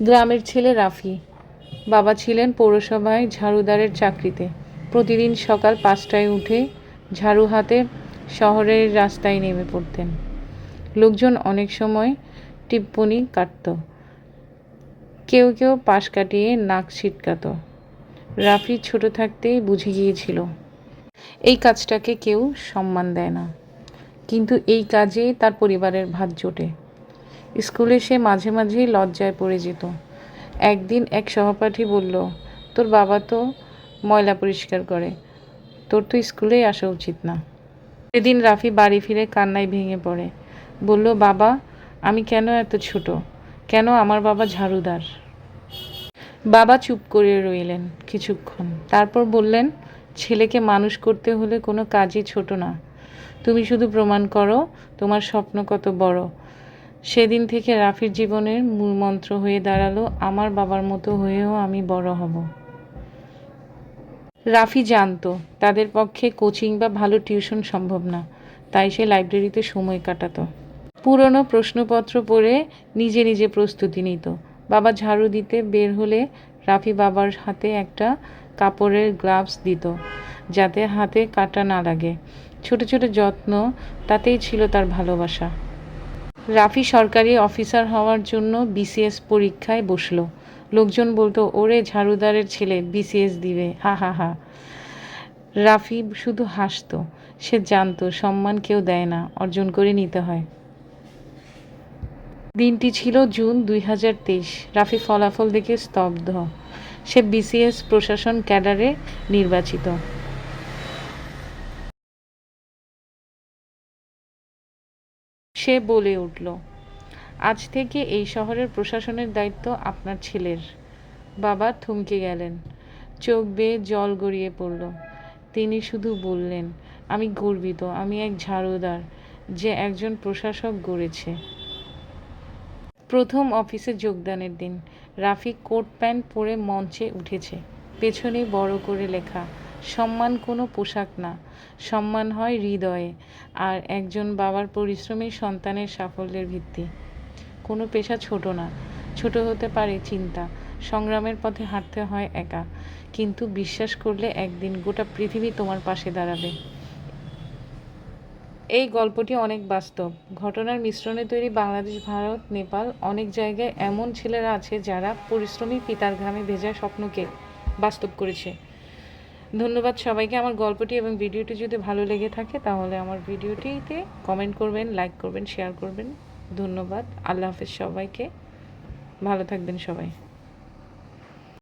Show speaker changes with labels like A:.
A: গ্রামের ছেলে রাফি। বাবা ছিলেন পৌরসভায় ঝাড়ুদারের চাকরিতে। প্রতিদিন সকাল 5টায় উঠে ঝাড়ু হাতে শহরের রাস্তায় নেমে পড়তেন। লোকজন অনেক সময় টিপ্পনি কাটত, কেউ কেউ পাশ কাটিয়ে নাক ছিটকাত। রাফি ছোট থাকতেই বুঝে গিয়েছিল এই কাজটাকে কেউ সম্মান দেয় না, কিন্তু এই কাজেই তার পরিবারের ভাত জোটে। স্কুলে সে মাঝে মাঝেই লজ্জায় পড়ে যেত। একদিন এক সহপাঠী বলল, তোর বাবা তো ময়লা পরিষ্কার করে, তোর তো স্কুলেই আসা উচিত না। সেদিন রাফি বাড়ি ফিরে কান্নায় ভেঙে পড়ে। বলল, বাবা, আমি কেন এত ছোট? কেন আমার বাবা ঝাড়ুদার? বাবা চুপ করে রইলেন কিছুক্ষণ, তারপর বললেন, ছেলেকে মানুষ করতে হলে কোনো কাজই ছোট না। তুমি শুধু প্রমাণ করো তোমার স্বপ্ন কত বড়। সেদিন থেকে রাফির জীবনের মূলমন্ত্র হয়ে দাঁড়ালো, আমার বাবার মতো হয়েও আমি বড় হব। রাফি জানতো তাদের পক্ষে কোচিং বা ভালো টিউশন সম্ভব না, তাই সে লাইব্রেরিতে সময় কাটাতো। পুরনো প্রশ্নপত্র পড়ে নিজে নিজে প্রস্তুতি নিত। বাবা ঝাড়ু দিতে বের হলে রাফি বাবার হাতে একটা কাপড়ের গ্লাভস দিত, যাতে হাতে কাটা না লাগে। ছোট ছোট যত্ন, তাতেই ছিল তার ভালোবাসা। রাফি সরকারি অফিসার হওয়ার জন্য বিসিএস পরীক্ষায় বসলো। লোকজন বলতো, ওরে ঝাড়ুদারের ছেলে বিসিএস দিবে, হা হা হা। রাফি শুধু হাসতো। সে জানতো সম্মান কেউ দেয় না, অর্জন করে নিতে হয়। দিনটি ছিল জুন 2023। রাফি ফলাফল দেখে স্তব্ধ। সে বিসিএস প্রশাসন ক্যাডারে নির্বাচিত। সে বলে উঠল, আজ থেকে এই শহরের প্রশাসনের দায়িত্ব আপনার ছেলের। বাবা থমকে গেলেন, চোখ বেয়ে জল গড়িয়ে পড়ল। তিনি শুধু বললেন, আমি গর্বিত, আমি এক ঝাড়ুদার যে একজন প্রশাসক গড়েছে। প্রথম অফিসে যোগদানের দিন। রাফি কোট প্যান্ট পরে মঞ্চে উঠেছে। পেছনে বড় করে লেখা, সম্মান কোনো পোশাক না, সম্মান হয় হৃদয়ে। আর একজন বাবার পরিশ্রমী সন্তানের সাফল্যের ভিত্তি। কোনো পেশা ছোট না, ছোট হতে পারে চিন্তা। সংগ্রামের পথে হাঁটতে হয় একা, কিন্তু বিশ্বাস করলে একদিন গোটা পৃথিবী তোমার পাশে দাঁড়াবে। এই গল্পটি অনেক বাস্তব ঘটনার মিশ্রণে তৈরি। বাংলাদেশ, ভারত, নেপাল, অনেক জায়গায় এমন ছেলেরা আছে যারা পরিশ্রমী পিতার ঘামে ভেজা স্বপ্নকে বাস্তব করেছে। ধন্যবাদ সবাইকে। আমার গল্পটি এবং ভিডিওটি যদি ভালো লেগে থাকে তাহলে আমার ভিডিওটিতে কমেন্ট করবেন, লাইক করবেন, শেয়ার করবেন। ধন্যবাদ। আল্লাহ হাফেজ সবাইকে। ভালো থাকবেন সবাই।